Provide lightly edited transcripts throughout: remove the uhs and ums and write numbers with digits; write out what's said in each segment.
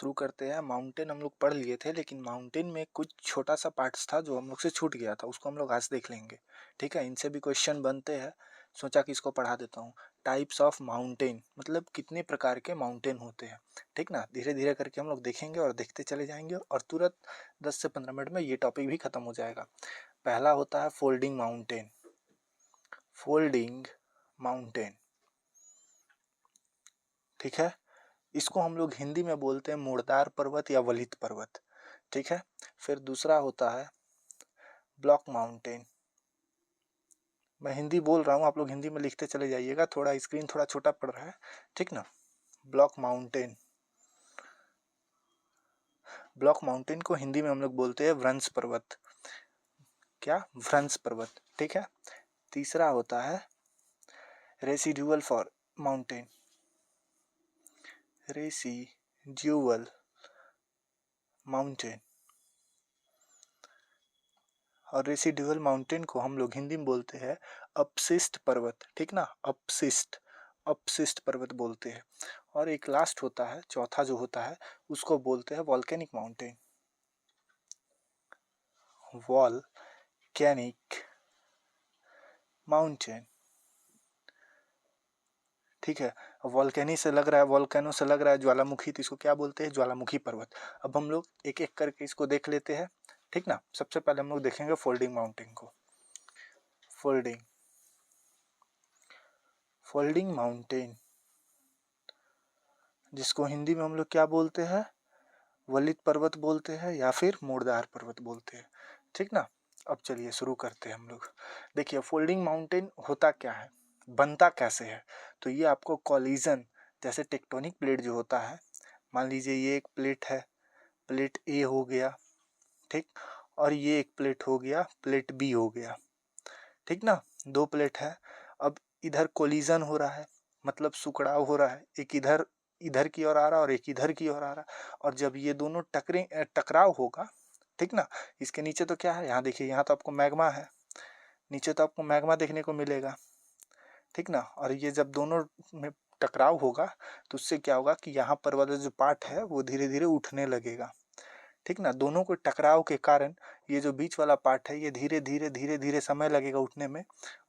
शुरू करते हैं। माउंटेन हम लोग पढ़ लिए थे, लेकिन माउंटेन में कुछ छोटा सा पार्ट्स था जो हम लोग से छूट गया था, उसको हम लोग आज देख लेंगे। ठीक है, इनसे भी क्वेश्चन बनते हैं, सोचा कि इसको पढ़ा देता हूँ। टाइप्स ऑफ माउंटेन मतलब कितने प्रकार के माउंटेन होते हैं। ठीक ना, धीरे धीरे करके हम लोग देखेंगे और देखते चले जाएंगे और तुरंत 10 से 15 मिनट में ये टॉपिक भी खत्म हो जाएगा। पहला होता है फोल्डिंग माउंटेन। फोल्डिंग माउंटेन, ठीक है, इसको हम लोग हिंदी में बोलते हैं मुड़दार पर्वत या वलित पर्वत। ठीक है, फिर दूसरा होता है ब्लॉक माउंटेन। मैं हिंदी बोल रहा हूँ, आप लोग हिंदी में लिखते चले जाइएगा, थोड़ा स्क्रीन थोड़ा छोटा पड़ रहा है। ठीक ना, ब्लॉक माउंटेन। ब्लॉक माउंटेन को हिंदी में हम लोग बोलते हैं व्रंश पर्वत। क्या? व्रंश पर्वत। ठीक है, तीसरा होता है residual for mountain. Residual mountain, और रेसिडुअल माउंटेन को हम लोग हिंदी में बोलते हैं अपशिष्ट पर्वत। ठीक ना, अपशिष्ट पर्वत बोलते हैं। और एक लास्ट होता है, चौथा जो होता है, उसको बोलते हैं वॉल्केनिक माउंटेन। Volcanic mountain. ठीक है, वॉल्केनी से लग रहा है, वॉल्केनो से लग रहा है ज्वालामुखी, तो इसको क्या बोलते हैं? ज्वालामुखी पर्वत। अब हम लोग एक एक करके इसको देख लेते हैं। ठीक ना, सबसे पहले हम लोग देखेंगे फोल्डिंग माउंटेन को। फोल्डिंग माउंटेन, जिसको हिंदी में हम लोग क्या बोलते हैं? वलित पर्वत बोलते हैं या फिर मुड़दार पर्वत बोलते हैं। ठीक ना, अब चलिए शुरू करते हैं हम लोग। देखिए, फोल्डिंग माउंटेन होता क्या है, बनता कैसे है? तो ये आपको कॉलिजन, जैसे टेक्टोनिक प्लेट जो होता है, मान लीजिए ये एक प्लेट है, प्लेट ए हो गया, ठीक, और ये एक प्लेट हो गया, प्लेट बी हो गया। ठीक ना, दो प्लेट है। अब इधर कोलिजन हो रहा है, मतलब सुकड़ाव हो रहा है, एक इधर इधर की ओर आ रहा है और एक इधर की ओर आ रहा है। और जब ये दोनों टकराव होगा, ठीक ना, इसके नीचे तो क्या है, यहाँ देखिए, यहाँ तो आपको मैग्मा है, नीचे तो आपको मैग्मा देखने को मिलेगा। ठीक ना, और ये जब दोनों में टकराव होगा तो उससे क्या होगा कि यहाँ पर वाला जो पार्ट है वो धीरे धीरे उठने लगेगा। ठीक ना, दोनों को टकराव के कारण ये जो बीच वाला पार्ट है ये धीरे धीरे समय लगेगा उठने में,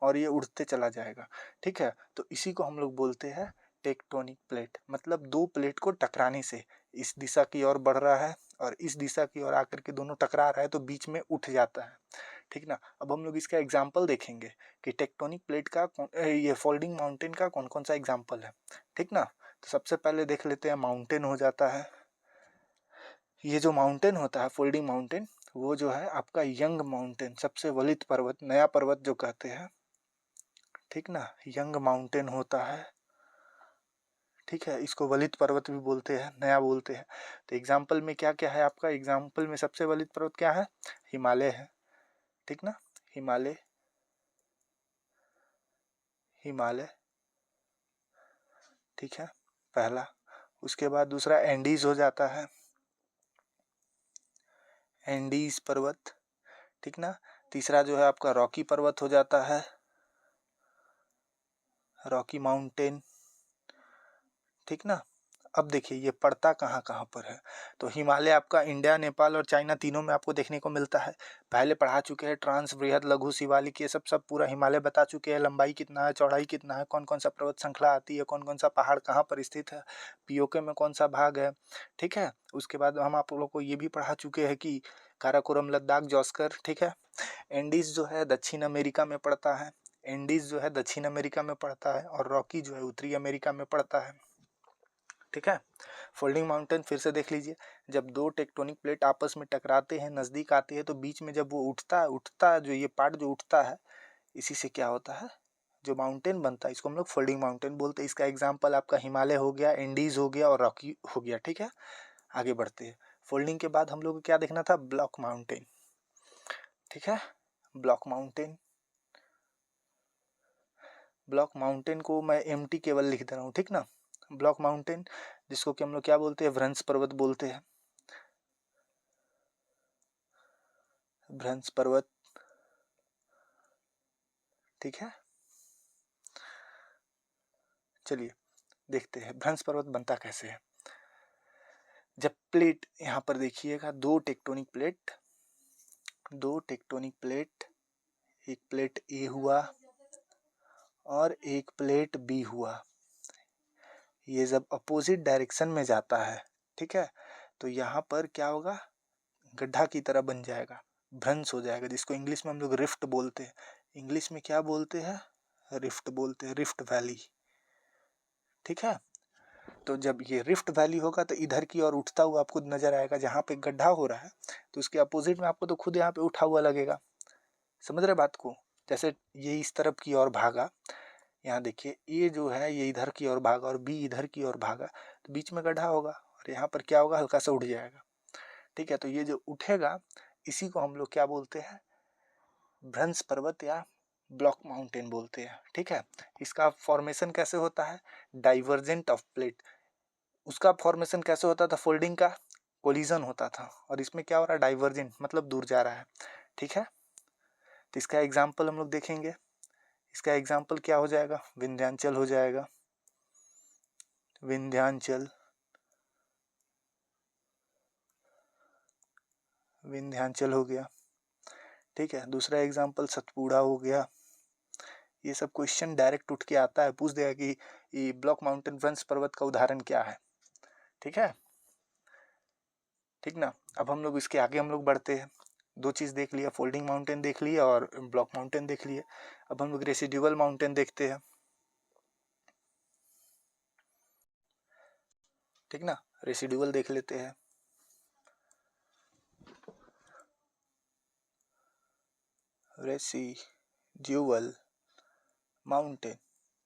और ये उठते चला जाएगा। ठीक है, तो इसी को हम लोग बोलते हैं टेक्टोनिक प्लेट। मतलब दो प्लेट को टकराने से इस दिशा की ओर बढ़ रहा है और इस दिशा की ओर आकर के दोनों टकरा रहा है, तो बीच में उठ जाता है। ठीक ना, अब हम लोग इसका एग्जाम्पल देखेंगे कि टेक्टोनिक प्लेट का ये फोल्डिंग माउंटेन का कौन कौन सा एग्जाम्पल है। ठीक ना, तो सबसे पहले देख लेते हैं, माउंटेन हो जाता है। ये जो माउंटेन होता है फोल्डिंग माउंटेन, वो जो है आपका यंग माउंटेन, सबसे वलित पर्वत, नया पर्वत जो कहते हैं। ठीक ना, यंग माउंटेन होता है। ठीक है, इसको वलित पर्वत भी बोलते हैं, नया बोलते हैं। तो एग्जाम्पल में क्या क्या है आपका? एग्जाम्पल में सबसे वलित पर्वत क्या है? हिमालय है। ठीक ना, हिमालय, हिमालय। ठीक है, पहला। उसके बाद दूसरा एंडीज हो जाता है, एंडीज पर्वत। ठीक ना, तीसरा जो है आपका रॉकी पर्वत हो जाता है, रॉकी माउंटेन। ठीक ना, अब देखिए ये पड़ता कहाँ कहाँ पर है। तो हिमालय आपका इंडिया, नेपाल और चाइना तीनों में आपको देखने को मिलता है। पहले पढ़ा चुके हैं, ट्रांस, बृहद, लघु, शिवालिक, ये सब पूरा हिमालय बता चुके हैं। लंबाई कितना है, चौड़ाई कितना है, कौन कौन सा पर्वत श्रृंखला आती है, कौन कौन सा पहाड़ कहाँ पर स्थित है, पीओके में कौन सा भाग है। ठीक है, उसके बाद हम आप लोगों को ये भी पढ़ा चुके हैं कि काराकोरम, लद्दाख, जॉस्कर। ठीक है, एंडीज जो है दक्षिण अमेरिका में पड़ता है, एंडीज जो है दक्षिण अमेरिका में पड़ता है, और रॉकी जो है उत्तरी अमेरिका में पड़ता है। ठीक है, फोल्डिंग माउंटेन फिर से देख लीजिए, जब दो टेक्टोनिक प्लेट आपस में टकराते हैं, नज़दीक आते हैं, तो बीच में जब वो उठता है जो ये पार्ट जो उठता है, इसी से क्या होता है, जो माउंटेन बनता है, इसको हम लोग फोल्डिंग माउंटेन बोलते हैं। इसका एग्जांपल आपका हिमालय हो गया, एंडीज हो गया और रॉकी हो गया। ठीक है, आगे बढ़ते हैं। फोल्डिंग के बाद हम लोग को क्या देखना था? Block mountain. ठीक है, ब्लॉक माउंटेन, ब्लॉक माउंटेन को मैं एमटी केवल लिख दे रहा हूँ। ठीक ना, ब्लॉक माउंटेन, जिसको कि हम लोग क्या बोलते हैं? व्रंश पर्वत बोलते हैं, व्रंश पर्वत। ठीक है, चलिए देखते हैं भ्रंश पर्वत बनता कैसे है। जब प्लेट यहाँ पर देखिएगा, दो टेक्टोनिक प्लेट, एक प्लेट ए हुआ और एक प्लेट बी हुआ, ये जब अपोजिट डायरेक्शन में जाता है, ठीक है, तो यहाँ पर क्या होगा, गड्ढा की तरह बन जाएगा, भ्रंश हो जाएगा, जिसको इंग्लिश में हम लोग रिफ्ट बोलते हैं। इंग्लिश में क्या बोलते हैं, रिफ्ट बोलते हैं, रिफ्ट वैली, ठीक है। तो जब ये रिफ्ट वैली होगा तो इधर की ओर उठता हुआ आपको नजर आएगा, जहाँ पे गड्ढा हो रहा है तो उसके अपोजिट में आपको तो खुद यहाँ पे उठा हुआ लगेगा। समझ रहे बात को? जैसे ये इस तरफ की ओर भागा, यहाँ देखिए ए जो है ये इधर की ओर भागा और बी इधर की ओर भागा, तो बीच में गड्ढा होगा और यहाँ पर क्या होगा, हल्का सा उठ जाएगा, ठीक है। तो ये जो उठेगा इसी को हम लोग क्या बोलते हैं, भ्रंश पर्वत या ब्लॉक माउंटेन बोलते हैं, ठीक है। इसका फॉर्मेशन कैसे होता है, डाइवर्जेंट ऑफ प्लेट। उसका फॉर्मेशन कैसे होता था, फोल्डिंग का कोलिजन होता था, और इसमें क्या हो रहा है, डाइवर्जेंट मतलब दूर जा रहा है, ठीक है। तो इसका एग्जाम्पल हम लोग देखेंगे, इसका एग्जाम्पल क्या हो जाएगा, विंध्याचल हो जाएगा, विंध्याचल हो गया, ठीक है। दूसरा एग्जाम्पल सतपुड़ा हो गया। ये सब क्वेश्चन डायरेक्ट उठ के आता है, पूछ देगा कि ये ब्लॉक माउंटेन भ्रंश पर्वत का उदाहरण क्या है, ठीक है, ठीक ना। अब हम लोग इसके आगे हम लोग बढ़ते हैं, दो चीज़ देख लिया, फोल्डिंग माउंटेन देख लिया और ब्लॉक माउंटेन देख लिया। अब हम लोग रेसिडुअल माउंटेन देखते हैं, ठीक ना, रेसिडुअल देख लेते हैं। रेसिडुअल माउंटेन,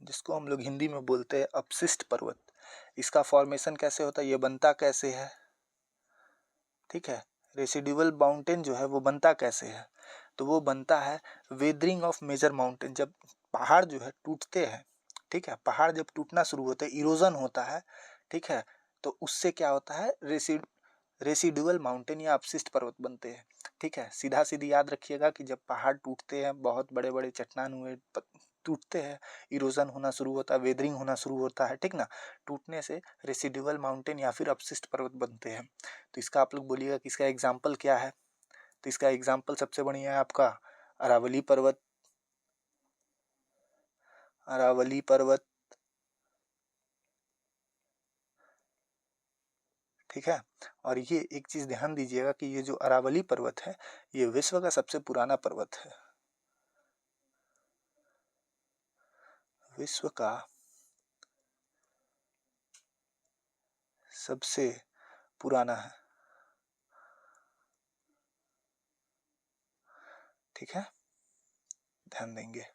जिसको हम लोग हिंदी में बोलते हैं अपशिष्ट पर्वत। इसका फॉर्मेशन कैसे होता है, ये बनता कैसे है, ठीक है। रेसिडुअल माउंटेन जो है वो बनता कैसे है, तो वो बनता है वेदरिंग ऑफ मेजर माउंटेन। जब पहाड़ जो है टूटते हैं, ठीक है, पहाड़ जब टूटना शुरू होता है, इरोजन होता है, ठीक है, तो उससे क्या होता है, रेसिडुअल माउंटेन या अपशिष्ट पर्वत बनते हैं, ठीक है। सीधा सीधी याद रखिएगा कि जब पहाड़ टूटते हैं, बहुत बड़े बड़े चट्टान हुए टूटते हैं, इरोजन होना शुरू होता है, वेदरिंग होना शुरू होता है, ठीक ना, टूटने से रेसिडुअल माउंटेन या फिर अपशिष्ट पर्वत बनते हैं। तो इसका आप लोग बोलिएगा कि इसका एग्जाम्पल क्या है, तो इसका एग्जाम्पल सबसे बढ़िया है आपका अरावली पर्वत, अरावली पर्वत, ठीक है। और ये एक चीज ध्यान दीजिएगा कि ये जो अरावली पर्वत है ये विश्व का सबसे पुराना पर्वत है, विश्व का सबसे पुराना है, ठीक है, ध्यान देंगे।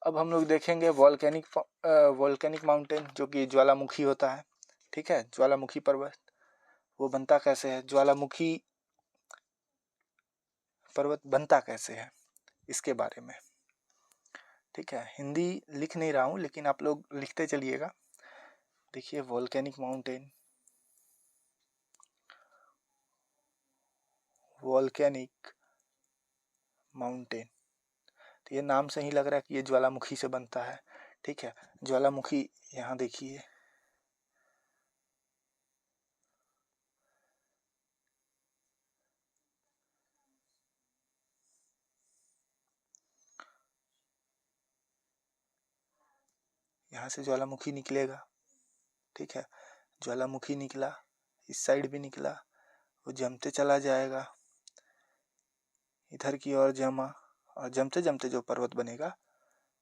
अब हम लोग देखेंगे वॉल्केनिक माउंटेन, जो कि ज्वालामुखी होता है, ठीक है, ज्वालामुखी पर्वत। वो बनता कैसे है, ज्वालामुखी पर्वत बनता कैसे है, इसके बारे में, ठीक है। हिंदी लिख नहीं रहा हूँ लेकिन आप लोग लिखते चलिएगा। देखिए वॉल्केनिक माउंटेन, वॉल्केनिक माउंटेन, तो ये नाम से ही लग रहा है कि ये ज्वालामुखी से बनता है, ठीक है। ज्वालामुखी यहाँ देखिए, यहाँ से ज्वालामुखी निकलेगा, ठीक है, ज्वालामुखी निकला, इस साइड भी निकला, वो जमते चला जाएगा, इधर की ओर जमा, और जमते जमते जो पर्वत बनेगा,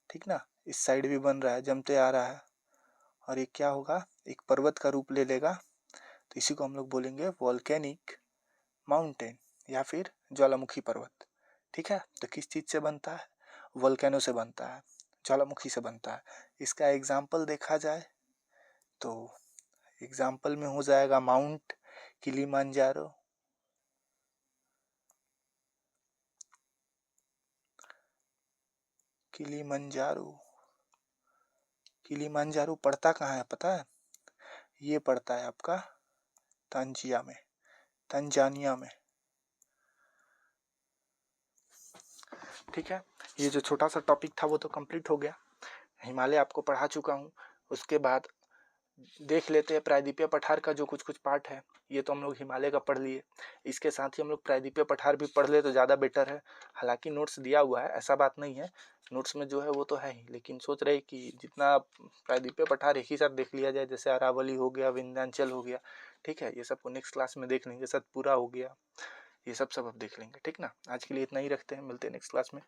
ठीक ना, इस साइड भी बन रहा है, जमते आ रहा है, और ये क्या होगा, एक पर्वत का रूप ले लेगा, तो इसी को हम लोग बोलेंगे वॉल्केनिक माउंटेन या फिर ज्वालामुखी पर्वत, ठीक है। तो किस चीज़ से बनता है, वोल्केनो से बनता है, ज्वालामुखी से बनता है। इसका एग्जाम्पल देखा जाए तो एग्जाम्पल में हो जाएगा माउंट किलिमंजारो, किलिमंजारो, किलिमंजारो पड़ता कहाँ है पता है, ये पड़ता है आपका तंजानिया में, ठीक है। ये जो छोटा सा टॉपिक था वो तो कंप्लीट हो गया, हिमालय आपको पढ़ा चुका हूँ। उसके बाद देख लेते हैं प्रायद्वीपीय पठार का जो कुछ कुछ पार्ट है। ये तो हम लोग हिमालय का पढ़ लिए, इसके साथ ही हम लोग प्रायद्वीपीय पठार भी पढ़ ले तो ज़्यादा बेटर है। हालांकि नोट्स दिया हुआ है, ऐसा बात नहीं है, नोट्स में जो है वो तो है ही, लेकिन सोच रहे कि जितना प्रायद्वीपीय पठार एक ही साथ देख लिया जाए, जैसे अरावली हो गया, विंध्याचल हो गया, ठीक है, ये सबको नेक्स्ट क्लास में देख लेंगे। सतपुरा हो गया, ये सब अब देख लेंगे, ठीक ना। आज के लिए इतना ही रखते हैं, मिलते हैं नेक्स्ट क्लास में।